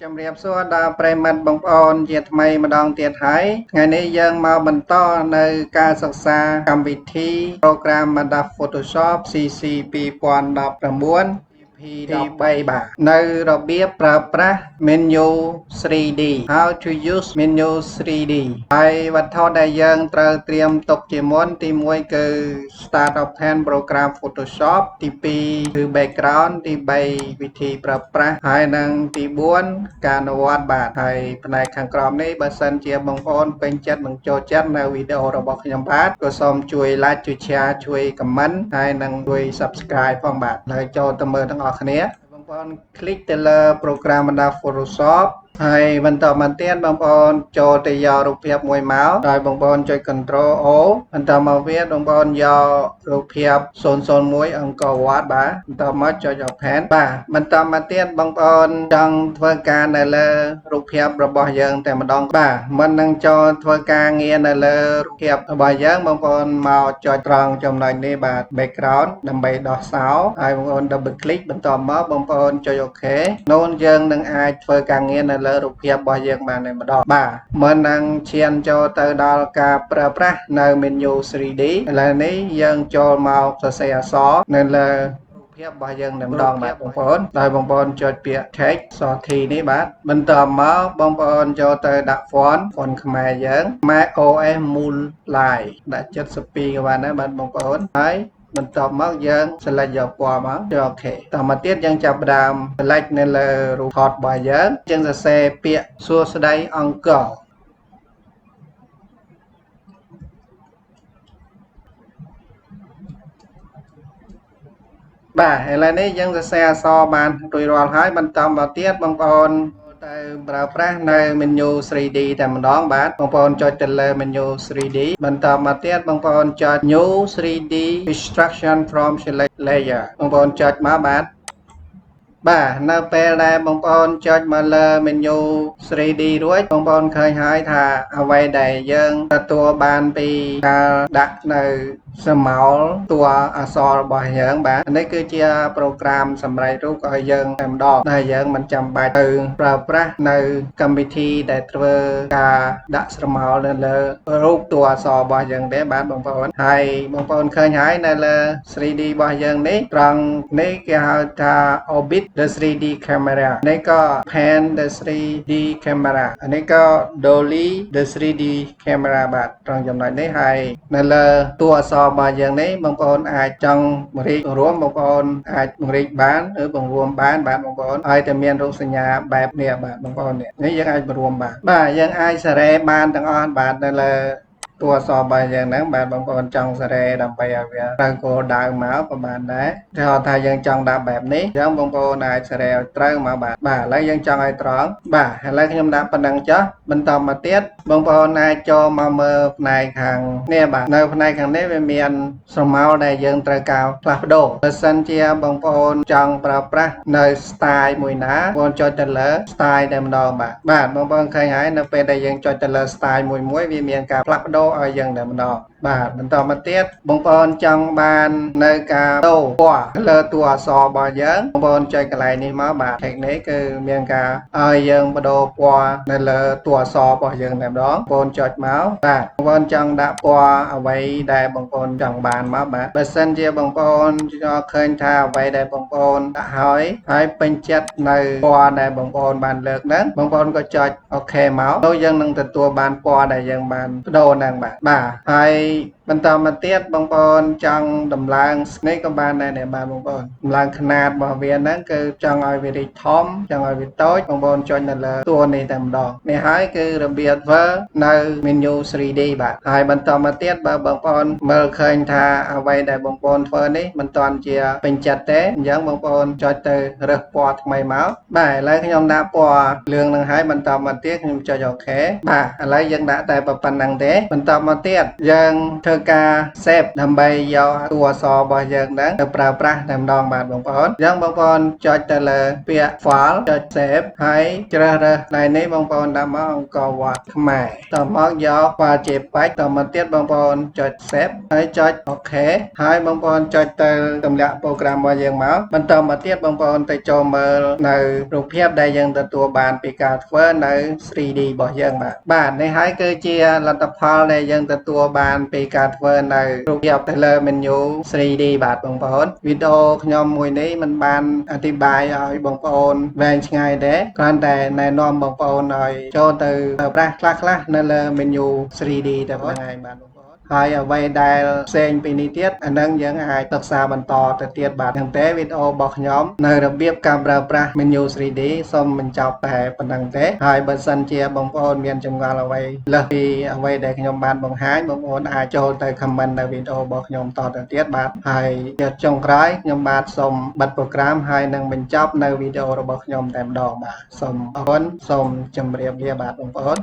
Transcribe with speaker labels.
Speaker 1: ជំរាបសួរដល់ប្រិមិត្តបងប្អូនជាថ្មីម្ដងទៀតហើយថ្ងៃនេះយើងមកបន្តនៅការសិក្សាកម្មវិធី Program Microsoft Photoshop CC 2019 EP13 បាទនៅរបៀបប្រើប្រាស់ menu 3D How to use menu 3D ហើយវត្ថុដែលយើងត្រូវត្រៀមទុកជាមុនទី1គឺ Start of Pan Program Photoshop ទី2គឺ Background ទី3វិធីប្រើប្រាស់ហើយនិងទី4ការអនុវត្តបាទហើយផ្នែកខាងក្រោមនេះបើសិនជាបងប្អូនពេញចិត្តនិងចូលចិត្តនៅវីដេអូរបស់ខ្ញុំបាទក៏សូមជួយ like ជួយ share ជួយ comment ហើយនិងជួយ subscribe ផងបាទហើយចូលទៅមើលទាំងអស់គ្នាបងប្អូន click ទៅលើ program Photoshop ហើយបន្តមកទៀតបងប្អូនចូលទៅយករូបភាពមួយមកហើយបងប្អូនចុច Ctrl O បន្តមកវាបងប្អូនយករូបភាព001អង្គរវត្តបាទបន្តមកចុច Open បាទបន្តមកទៀតបងប្អូនចង់ធ្វើការនៅលើរូបភាពរបស់យើងតែម្ដងបាទមិននឹងចូលធ្វើការងារនៅលើរូបភាពរបស់យើងបងប្អូនមកចុចត្រង់ចំណុចនេះបាទ Background ដើម្បីដោះសោហើយបងប្អូន Double click បន្តមកបងប្អូនចុច OK នោះយើងនឹងអាចធ្វើការងារនៅលើរូបភាពរបស់យើងបានតែម្ដងបាទមិននឹងឈានចូលទៅដល់ការប្រើប្រាស់នៅ menu 3D ឥឡូវនេះយើងចូលមកសរសេរអក្សរនៅលើរូបភាពរបស់យើងតែម្ដងបាទបងប្អូនដោយបងប្អូនចុចពាក្យ text សរ T នេះបាទបន្តមកបងប្អូនចូលទៅដាក់ font ខ្មែរយើងខ្មែរ OS មូល line ដាក់72ក៏បានដែរបាទបងប្អូនហើយបន្ទាប់មកយើង select យកពណ៌មកចុច OK តមកទៀតយើងចាប់ផ្ដើម select នៅលើរូបថតរបស់យើងសរសេរពាក្យសួស្តីអង្គរបាទឥឡូវនេះយើងសរសេរអក្សរបានរួចរាល់ហើយបន្តមកទៀតបងប្អូនទៅប្រើប្រាស់នៅ menu 3D តែម្ដងបាទបងប្អូនចុចទៅលើ menu 3D បន្តមកទៀតបងប្អូនចុច New 3D Instruction from Select Layer បងប្អូនចុចមកបាទនៅពេលដែលបងប្អូនចុចមកលើ menu 3D រួចបងប្អូនឃើញហើយថាអ្វីដែលយើងទទួលបានពីការដាក់នៅសមោលតួអក្សររបស់យើងបាទនេះគឺជាប្រូក្រាមសម្រាប់រូបឲ្យយើងតែម្ដងដែលយើងមិនចាំបាច់ទៅប្រើប្រាស់នៅកម្មវិធីដែលធ្វើការដាក់ស្រមោលនៅលើរូបតួអក្សររបស់យើងទេបាទបងប្អូនហើយបងប្អូនឃើញហើយនៅលើ 3D របស់យើងនេះត្រង់នេះគេហៅថា Orbit the 3D camera នេះក៏ Pan the 3D camera នេះក៏ Dolly the 3D camera បាទត្រង់ចំណុចនេះហើយនៅលើតួអក្សររបស់យើងនេះបងប្អូនអាចចង់បង្រៀនរួមបងប្អូនអាចបង្រៀនបានឬបង្រួមបានបាទបងប្អូនឲ្យតែមានរូបសញ្ញាបែបនេះបាទបងប្អូននេះយើងអាចបង្រួមបានបាទយើងអាចសារ៉េបានទាំងអស់បាទនៅលើតួអក្សររបស់យើងហ្នឹងបាទបងប្អូនចង់សារ៉េដើម្បីឲ្យវាត្រូវគោលដៅមកក៏បានដែរថាយើងចង់ដាក់បែបនេះអញ្ចឹងបងប្អូនអាចសារ៉េឲ្យត្រូវមកបាទឥឡូវយើងចង់ឲ្យត្រង់បាទឥឡូវខ្ញុំដាក់ប៉ុណ្ណឹងចុះបន្តមកទៀតបងប្អូនអាចចូលមកមើលផ្នែកខាងនេះបាទនៅផ្នែកខាងនេះវាមានស្រមោលដែលយើងត្រូវការផ្លាស់ប្ដូរបើសិនជាបងប្អូនចង់ប្រើប្រាស់នៅ style មួយណាបងប្អូនចុចទៅលើ style តែម្ដងបាទបងប្អូនឃើញហើយនៅពេលដែលយើងចុចទៅលើ style មួយវាមានការផ្លាស់ប្ដូរឲ្យយើងតែម្ដងបាទបន្តមកទៀតបងប្អូនចង់បាននៅការដូរពណ៌លើតួអក្សររបស់យើងបងប្អូនចុចកន្លែងនេះមកបាទ technique គឺមានការឲ្យយើងបដូរពណ៌នៅលើតួអក្សររបស់យើងតែម្ដងបងប្អូនចុចមកបាទបងប្អូនចង់ដាក់ពណ៌អ្វីដែលបងប្អូនចង់បានមកបាទបើសិនជាបងប្អូនឃើញថាអ្វីដែលបងប្អូនដាក់ហើយពេញចិត្តនៅពណ៌ដែលបងប្អូនបានលើកហ្នឹងបងប្អូនក៏ចុច OK មកទៅយើងនឹងទទួលបានពណ៌ដែលយើងបានបដូរហ្នឹងបាទហើយបន្តមកទៀតបងប្អូនចង់ដំឡើងនេះក៏បានដែរបាទបងប្អូនដំឡើងຂະຫນាតរបស់វាហ្នឹងគឺចង់ឲ្យវារីកធំចង់ឲ្យវាតូចបងប្អូនចុចនៅលើតួនេះតែម្ដងនេះហើយគឺរបៀបធ្វើនៅ menu 3D បាទហើយបន្តមកទៀតបើបងប្អូនមើលឃើញថាអ្វីដែលបងប្អូនធ្វើនេះមិនទាន់ជាពេញចិត្តទេអញ្ចឹងបងប្អូនចុចទៅរើសពណ៌ថ្មីមកបាទឥឡូវខ្ញុំដាក់ពណ៌លឿងនឹងហើយបន្តមកទៀតខ្ញុំចុច OK បាទឥឡូវយើងដាក់តែប៉ុណ្្នឹងទេបន្តមកទៀតយើងធ្វើ ការ save ដើម្បីយកតួអក្សររបស់យើងហ្នឹងទៅប្រើប្រាស់តែម្ដងបាទបងប្អូនអញ្ចឹងបងប្អូនចុចទៅលើពាក្យ file ចុច save ហើយជ្រើសរើសដៃនេះបងប្អូនដាក់មកអង្គរវត្តខ្មែរតមកយក file JPEG តមកទៀតបងប្អូនចុច save ហើយចុច OK ហើយបងប្អូនចុចទៅទម្លាក់ប្រូក្រាមរបស់យើងមកបន្តមកទៀតបងប្អូនទៅចូលមើលនៅរូបភាពដែលយើងទទួលបានពីការធ្វើនៅ 3D របស់យើងបាទនេះហើយគឺជាលទ្ធផលដែលយើងទទួលបានពីការធ្វើនៅរូបភាពទៅលើ menu 3D បាទបងប្អូនវីដេអូខ្ញុំមួយនេះមិនបានអធិប្បាយឲ្យបងប្អូនវែងឆ្ងាយទេគ្រាន់តែណែនាំបងប្អូនឲ្យចូលទៅប្រើប្រាស់ខ្លះៗនៅលើ menu 3D តែប៉ុណ្្នឹងឯងបាទបងប្អូនហើយអ្វីដែលផ្សេងពីនេះទៀតអានឹងយើងអាចសិក្សាបន្តទៅទៀតបាទចឹងទេវីដេអូរបស់ខ្ញុំនៅរបៀបការប្រើប្រាស់ menu 3D សូមបញ្ចប់តែប៉ុណ្្នឹងទេហើយបើសិនជាបងប្អូនមានចម្ងល់អ្វីលើសពីអ្វីដែលខ្ញុំបានបង្ហាញបងប្អូនអាចចូលទៅ comment នៅវីដេអូរបស់ខ្ញុំតទៅទៀតបាទហើយចុងក្រោយខ្ញុំបាទសូមបិទប្រូក្រាមហើយនឹងបញ្ចប់នៅវីដេអូរបស់ខ្ញុំតែម្ដងបាទសូមអរគុណសូមជម្រាបលាបាទបងប្អូន